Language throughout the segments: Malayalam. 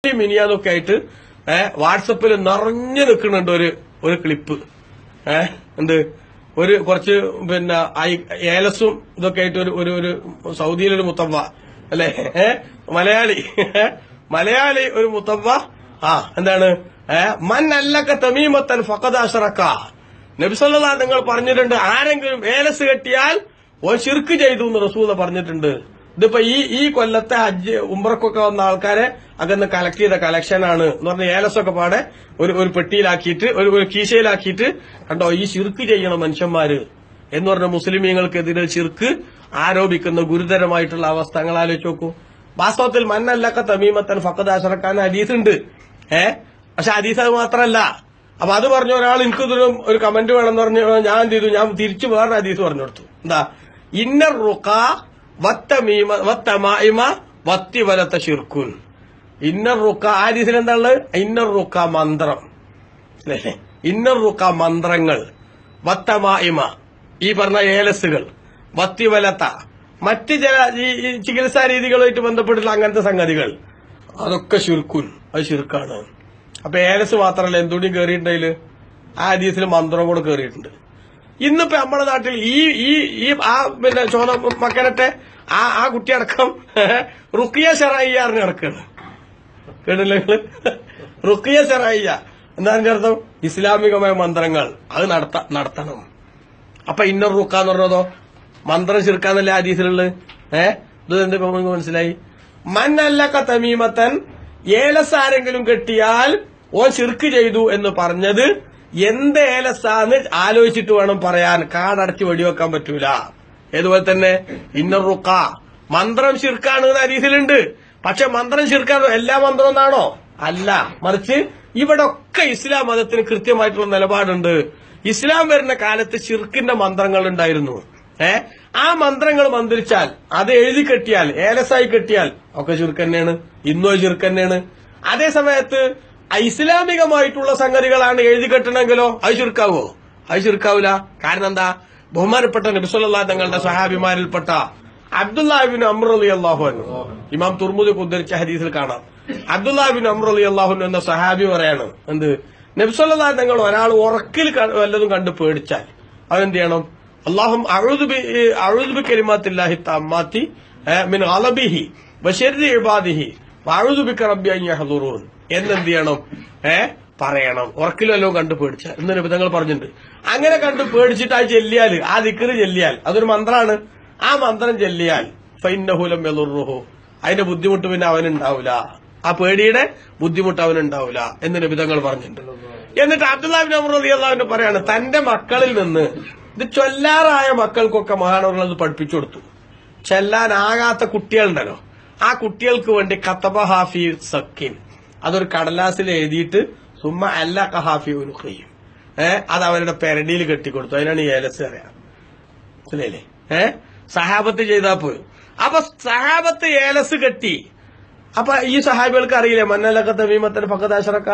മിനിയാന്നൊക്കെ ആയിട്ട് വാട്സപ്പിൽ നിറഞ്ഞു നിൽക്കുന്നുണ്ട് ഒരു ക്ലിപ്പ്. എന്ത് ഒരു കുറച്ച് പിന്നെ ഏലസും ഇതൊക്കെ ആയിട്ട് ഒരു സൗദിയിലൊരു മുത്തവ്വ അല്ലെ, മലയാളി ഒരു മുത്തവ്വ. എന്താണ് മൻ അല്ലക തമീമത്തൻ ഫഖദ് അശ്റക. നബി സല്ലല്ലാഹു അലൈഹി നിങ്ങൾ പറഞ്ഞിട്ടുണ്ട്, ആരെങ്കിലും ഏലസ് കെട്ടിയാൽ ഓൻ ശിർക്ക് ചെയ്തു എന്ന് റസൂൽ പറഞ്ഞിട്ടുണ്ട്. ഇതിപ്പോ ഈ കൊല്ലത്തെ ഹജ്ജ് ഉംറക്കൊക്കെ വന്ന ആൾക്കാരെ അകന്ന് കളക്ട് ചെയ്ത കളക്ഷനാണ് എന്ന് പറഞ്ഞ ഏലസൊക്കെ പാടെ ഒരു പെട്ടിയിലാക്കിയിട്ട് ഒരു കീശയിലാക്കിയിട്ട് കണ്ടോ ഈ ശിർക്ക് ചെയ്യണം മനുഷ്യന്മാര് എന്ന് പറഞ്ഞ മുസ്ലിമീങ്ങൾക്കെതിരെ ശിർക്ക് ആരോപിക്കുന്ന ഗുരുതരമായിട്ടുള്ള അവസ്ഥ നിങ്ങൾ ആലോചിച്ച് നോക്കൂ. വാസ്തവത്തിൽ മന്നല്ലക്ക തമീമത്തൻ ഫഖദ് അശ്റക ഹദീസ് ഉണ്ട്. പക്ഷെ ഹദീസ് അത് മാത്രമല്ല. അപ്പൊ അത് പറഞ്ഞ ഒരാൾ എനിക്ക് ഒരു കമന്റ് വേണമെന്ന് പറഞ്ഞു, ഞാൻ എന്ത് ചെയ്തു, ഞാൻ തിരിച്ചു വേറെ ഹദീസ് പറഞ്ഞു കൊടുത്തു. എന്താ ഇന്നർ റുഖ വത്തമായിമ വത്തിവലത്ത ശിർക്കുൻ. ഇന്നർ റുഖ ഹദീസിൽ എന്താ ഉള്ളത്? ഇന്നർ റുഖ മന്ത്രം അല്ലേ, ഇന്നർ റുഖ മന്ത്രങ്ങൾ, വത്തമായിമ ഈ പറഞ്ഞ ഏലസുകൾ, വത്തിവലത്ത മറ്റ് ചില ഈ ചികിത്സാ രീതികളുമായിട്ട് ബന്ധപ്പെട്ടുള്ള അങ്ങനത്തെ സംഗതികൾ, അതൊക്കെ ശിർക്കുൻ, അത് ശിർക്കാണ്. അപ്പൊ ഏലസ് മാത്രമല്ല എന്തുകൊണ്ടും കയറിയിട്ടുണ്ടെങ്കിൽ ആ ഹദീസിൽ മന്ത്രം കൂടെ കയറിയിട്ടുണ്ട്. ഇന്നിപ്പോ നമ്മുടെ നാട്ടിൽ പിന്നെ ചോദ മക്കനത്തെ ആ കുട്ടിയടക്കം റുഖിയ ശറയ്യാറിന് നടക്കാണ്. കേട്ടില്ലേ റുഖിയ ശറയ്യ എന്താണെന്റെ അർത്ഥം? ഇസ്ലാമികമായ മന്ത്രങ്ങൾ അത് നടത്തണം. അപ്പൊ ഇന്നർ റുക്ക എന്ന് പറഞ്ഞതോ മന്ത്രം ശിർക്കാന്നല്ലേ ഹദീസിലുള്ളത്. ഇത് എന്ത് മനസ്സിലായി? മന്നല്ലക തമീമത്തൻ ഏലസ് ആരെങ്കിലും കെട്ടിയാൽ ഓൻ ശിർക്ക് ചെയ്തു എന്ന് പറഞ്ഞത് എന്ത് ഏലസാന്ന് ആലോചിച്ചിട്ട് വേണം പറയാൻ. കാടടച്ച് വെടിവെക്കാൻ പറ്റൂല. ഏതുപോലെ തന്നെ ഇന്നർ റുഖ മന്ത്രം ശിർക്കാണ് ഹദീസിലുണ്ട്. പക്ഷെ മന്ത്രം ശിർക്കാണ് എല്ലാ മന്ത്രം എന്നാണോ? അല്ല, മറിച്ച് ഇവിടെ ഒക്കെ ഇസ്ലാം മതത്തിന് കൃത്യമായിട്ടുള്ള നിലപാടുണ്ട്. ഇസ്ലാം വരുന്ന കാലത്ത് ശിർക്കിന്റെ മന്ത്രങ്ങൾ ഉണ്ടായിരുന്നു. ആ മന്ത്രങ്ങൾ മന്ത്രിച്ചാൽ അത് എഴുതി കെട്ടിയാൽ ഏലസായി കെട്ടിയാൽ ഒക്കെ ശിർക്ക് തന്നെയാണ്. ഇന്നോ ശിർക്ക് തന്നെയാണ്. അതേ സമയത്ത് ഇസ്ലാമികമായിട്ടുള്ള സംഗതികളാണ് എഴുതി കെട്ടണമെങ്കിലോ അത് ശിർക്കാവോ? അത് ശിർക്കാവൂല. കാരണം എന്താ? ബഹുമാനപ്പെട്ട നബി സല്ലല്ലാഹു അലൈഹി തങ്ങളുടെ സഹാബിമാരിൽപ്പെട്ട അബ്ദുല്ലാഹ് ഇബ്നു അംർ റളിയല്ലാഹു അൻഹു, ഇമാം തുർമുദി ഉദ്ധരിച്ച ഹദീസിൽ കാണാം. അബ്ദുല്ലാഹ് ഇബ്നു അംർ റളിയല്ലാഹു അൻഹു എന്ന സഹാബി പറയാണ്, എന്ത് നബി സല്ലല്ലാഹു അലൈഹി തങ്ങൾ ഒരാൾ ഉറക്കിൽ വല്ലതും കണ്ട് പേടിച്ചാൽ അവനെന്ത് ചെയ്യണം? അല്ലാഹും അഊദു ബികലിമാത്തില്ലാഹി തമ്മാത്തി മിൻ ഗളബിഹി വശർരി ഇബാദിഹി വഅഊദു ബിക റബ്ബി അൻ യഹ്ദുറൂൻ എന്നെന്ത് ചെയ്യണം? പറയണം. ഉറക്കിൽ വല്ലതും കണ്ട് പേടിച്ചാൽ എന്ന് നബി തങ്ങൾ പറഞ്ഞിട്ടുണ്ട്. അങ്ങനെ കണ്ട് പേടിച്ചിട്ട് ആ ചെല്ലിയാൽ, ആ ദിക്ർ ചെല്ലിയാൽ, അതൊരു മന്ത്രമാണ്. ആ മന്ത്രം ചെല്ലിയാൽ ഫഇന്നഹു ലം യദുർറുഹു, അതിന്റെ ബുദ്ധിമുട്ട് പിന്നെ അവനുണ്ടാവില്ല. ആ പേടിയുടെ ബുദ്ധിമുട്ട് അവനുണ്ടാവില്ല എന്ന് നബി തങ്ങൾ പറഞ്ഞിട്ടുണ്ട്. എന്നിട്ട് അബ്ദുല്ലാഹ് ഇബ്നു അംർ റളിയല്ലാഹു അൻഹു പറയാണ്, തന്റെ മക്കളിൽ നിന്ന് ഇത് ചൊല്ലാറായ മക്കൾക്കൊക്കെ മഹാനവറുകൾ പഠിപ്പിച്ചു കൊടുത്തു. ചെല്ലാനാകാത്ത കുട്ടികളുണ്ടല്ലോ, ആ കുട്ടികൾക്ക് വേണ്ടി കതബ ഹാഫി സക്കിൻ, അതൊരു കടലാസിൽ എഴുതിയിട്ട് സുമ്മ അല്ലഖ ഹാഫി ഉൽഖിയും, അത് അവരുടെ പെരടിയിൽ കെട്ടിക്കൊടുത്തു. അതിനാണ് ഈ ഏലസ് അറിയാം. മനസ്സിലായില്ലേ? സഹാബത്ത് ചെയ്താ പോയി. അപ്പൊ സഹാബത്ത് ഏലസ് കെട്ടി. അപ്പൊ ഈ സഹാബികൾക്ക് അറിയില്ലേ മന്നലക തമീമത്തൻ ഫഖദ് അശ്റക,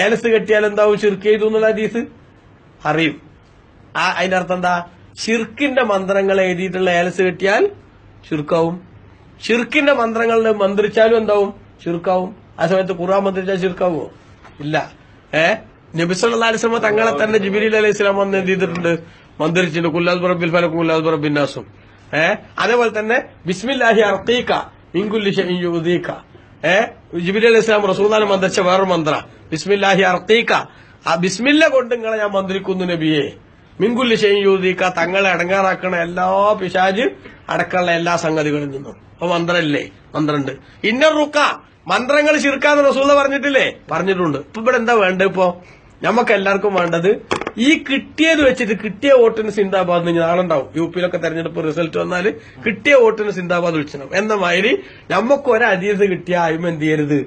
ഏലസ് കെട്ടിയാൽ എന്താവും? ശിർക്ക് ചെയ്തു എന്നുള്ള ഹദീസ് അറിയും. അതിന്റെ അർത്ഥം എന്താ? ഷിർക്കിന്റെ മന്ത്രങ്ങൾ എഴുതിയിട്ടുള്ള ഏലസ് കെട്ടിയാൽ ഷിർക്കാവും. ഷിർക്കിന്റെ മന്ത്രങ്ങൾ മന്ത്രിച്ചാലും എന്താവും? ഷിർക്കാവും. ആ സമയത്ത് ഖുർആൻ മന്ത്രിച്ചാൽ ഷിർക്കാവോ? ഇല്ല. നബി സല്ലല്ലാഹു അലൈഹി വസല്ലം തങ്ങളെ തന്നെ ജിബ്രീൽ അലൈഹിസ്സലാം വന്ന് എന്ത് ചെയ്തിട്ടുണ്ട്? മന്ത്രിച്ചിട്ടുണ്ട്. ഖുൽ റബ്ബിൽ ഫലഖ് ഖുൽ റബ്ബിൻ നാസും. അതേപോലെ തന്നെ ബിസ്മില്ലാഹി അർഖീക മിൻ കുല്ലി ഷൈഇൻ യുദീക. ജിബ്രീൽ അലൈഹിസ്സലാം റസൂലുള്ളാഹിനെ മന്ത്രിച്ച വേറൊരു മന്ത്ര ബിസ്മില്ലാഹി അർഖീക. ആ ബിസ്മില്ല കൊണ്ട് നിങ്ങളെ ഞാൻ മന്ത്രിക്കുന്നു നബിയെ. മിൻ കുല്ലി ഷൈഇൻ യുദീക, തങ്ങളെ അടങ്ങാറാക്കണ എല്ലാ പിശാച് അടക്കമുള്ള എല്ലാ സംഗതികളിൽ നിന്നും. അപ്പൊ മന്ത്രല്ലേ? മന്ത്രണ്ട്. ഇന്നർ റുഖ മന്ത്രങ്ങൾ ശിർക്കാന്ന് റസൂല പറഞ്ഞിട്ടില്ലേ? പറഞ്ഞിട്ടുണ്ട്. ഇപ്പൊ ഇവിടെ എന്താ വേണ്ടത്? ഇപ്പൊ നമുക്ക് എല്ലാവർക്കും വേണ്ടത് ഈ കിട്ടിയത് വെച്ചിട്ട് കിട്ടിയ വോട്ടിന് സിന്ദാബാദ് നാളെ ഉണ്ടാവും. യുപിയിലൊക്കെ തെരഞ്ഞെടുപ്പ് റിസൾട്ട് വന്നാൽ കിട്ടിയ വോട്ടിന് സിന്ദാബാദ് വിളിച്ചണം എന്ന മാതിരി നമുക്ക് ഒരു ഹദീസ് കിട്ടിയ അയിമ എന്ത് ചെയ്യരുത്?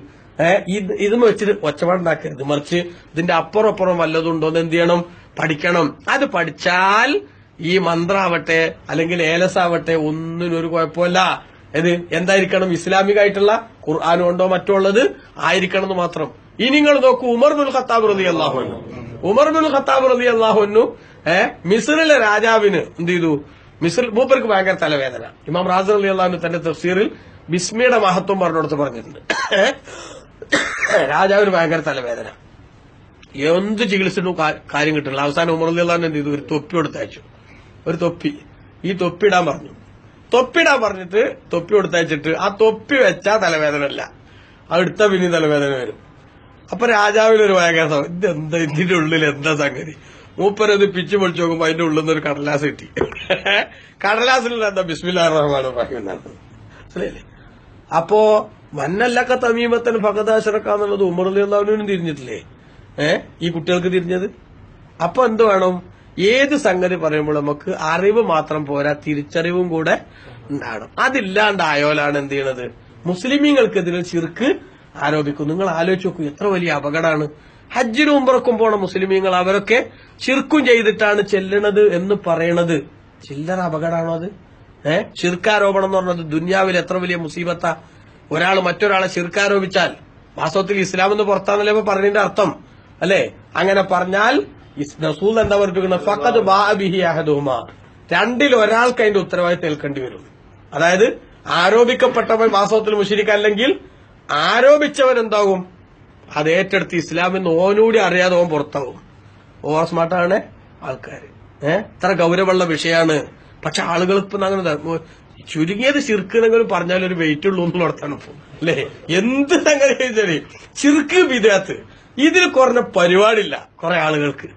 ഇതും വെച്ചിട്ട് ഒച്ചപാടുണ്ടാക്കരുത്. മറിച്ച് ഇതിന്റെ അപ്പുറം വല്ലതുണ്ടോന്ന് എന്ത് ചെയ്യണം? പഠിക്കണം. അത് പഠിച്ചാൽ ഈ മന്ത്രാവട്ടെ അല്ലെങ്കിൽ ഏലസാവട്ടെ ഒന്നിനൊരു കുഴപ്പമില്ല. എന്തായിരിക്കണം? ഇസ്ലാമികമായിട്ടുള്ള ഖുർആൻ കൊണ്ടോ മറ്റോ ഉള്ളത് ആയിരിക്കണം എന്ന് മാത്രം. ഇനി നിങ്ങൾ നോക്കൂ, ഉമർ ബിൻ ഖത്താബ് റളിയല്ലാഹു അൻഹു, ഉമർ ബിൻ ഖത്താബ് റളിയല്ലാഹു അൻഹു മിസ്റിലെ രാജാവിന് എന്ത് ചെയ്തു? മിസ്ർ മൂപ്പർക്ക് ഭയങ്കര തലവേദന. ഇമാം റാസി റളിയല്ലാഹു അൻഹു തന്റെ തഫ്സീറിൽ ബിസ്മിയുടെ മഹത്വം പറഞ്ഞുകൊടുത്ത് പറഞ്ഞിട്ടുണ്ട്. രാജാവിന് ഭയങ്കര തലവേദന, എന്ത് ചികിത്സിട്ടും കാര്യം കിട്ടുന്നില്ല. അവസാനം ഉമർ റളിയല്ലാഹു അൻഹു എന്ത് ചെയ്തു, ഒരു തൊപ്പി കൊടുത്തയച്ചു. ഒരു തൊപ്പി, ഈ തൊപ്പിടാൻ പറഞ്ഞു. തൊപ്പിടാൻ പറഞ്ഞിട്ട് തൊപ്പി കൊടുത്തയച്ചിട്ട് ആ തൊപ്പി വെച്ചാ തലവേദന അല്ല, അടുത്ത പിന്നെ തലവേദന വരും. അപ്പൊ രാജാവിനൊരു ഭയങ്കര ഇതെന്താ, ഇതിന്റെ ഉള്ളിൽ എന്താ സംഗതി? മൂപ്പരത് പിച്ചു പൊളിച്ചു നോക്കുമ്പോ അതിന്റെ ഉള്ളിൽ നിന്ന് ഒരു കടലാസ് കിട്ടി. കടലാസിൽ എന്താ ബിസ്മില്ലാഹിർ റഹ്മാനിർ റഹീം എന്നാണ്. മനസ്സിലായില്ലേ? അപ്പോ മന്നല്ലക്ക തമീമത്തൻ ഫഖദാശറക്കാന്നുള്ളത് ഉമർ റളിയല്ലാഹു അൻഹുവിനും തിരിഞ്ഞിട്ടില്ലേ? ഈ കുട്ടികൾക്ക് തിരിഞ്ഞത്. അപ്പൊ എന്ത് വേണം? ഏത് സംഗതി പറയുമ്പോൾ നമുക്ക് അറിവ് മാത്രം പോരാ, തിരിച്ചറിവും കൂടെ ഉണ്ടാകണം. അതില്ലാണ്ടായോലാണ് എന്ത് ചെയ്യണത്? മുസ്ലിമീങ്ങൾക്കെതിരെ ശിർക്ക് ആരോപിക്കും. നിങ്ങൾ ആലോചിച്ച് നോക്കൂ, എത്ര വലിയ അപകടമാണ്. ഹജ്ജിനും ഉംറക്കും പോണ മുസ്ലിമീങ്ങൾ അവരൊക്കെ ശിർക്കും ചെയ്തിട്ടാണ് ചെല്ലണത് എന്ന് പറയണത് ചില്ലറ അപകടമാണോ അത്? ശിർക്കാരോപണം എന്ന് പറഞ്ഞത് ദുന്യാവിൽ എത്ര വലിയ മുസീബത്താ. ഒരാൾ മറ്റൊരാളെ ശിർക്കാരോപിച്ചാൽ വാസ്തവത്തിൽ ഇസ്ലാം എന്ന് പുറത്താന്നല്ലേ പറഞ്ഞതിന്റെ അർത്ഥം അല്ലെ? അങ്ങനെ പറഞ്ഞാൽ റസൂൽ എന്താ പറഞ്ഞിരിക്കുന്നത്? ഫഖദ് ബാഅ ബിഹി അഹദുഹുമാ, രണ്ടിൽ ഒരാൾക്ക് അതിന്റെ ഉത്തരവാദിത്തം ഏൽക്കേണ്ടി വരും. അതായത് ആരോപിക്കപ്പെട്ടവൻ വാസ്തവത്തിൽ മുശ്രിക്ക് അല്ലെങ്കിൽ ആരോപിച്ചവൻ എന്താകും? അത് ഏറ്റെടുത്ത് ഇസ്ലാമിന്ന് ഓനൂടി അറിയാതെ ഓൻ പുറത്താവും. ഓവർ സ്മാർട്ടാണ് ആൾക്കാര്. ഇത്ര ഗൗരവമുള്ള വിഷയമാണ്. പക്ഷെ ആളുകൾ ഇപ്പൊ അങ്ങനെ ചുരുങ്ങിയത് ശിർക്കിനെങ്കിലും പറഞ്ഞാൽ ഒരു വെയിറ്റ് ഉള്ളൂ എന്നുള്ളതാണ് ഇപ്പൊ അല്ലേ? എന്ത് സംഗതി ശരി, ശിർക്ക് ബിദ്അത്ത് ഇതിൽ കുറഞ്ഞ പരിപാടിയില്ല കുറെ ആളുകൾക്ക്.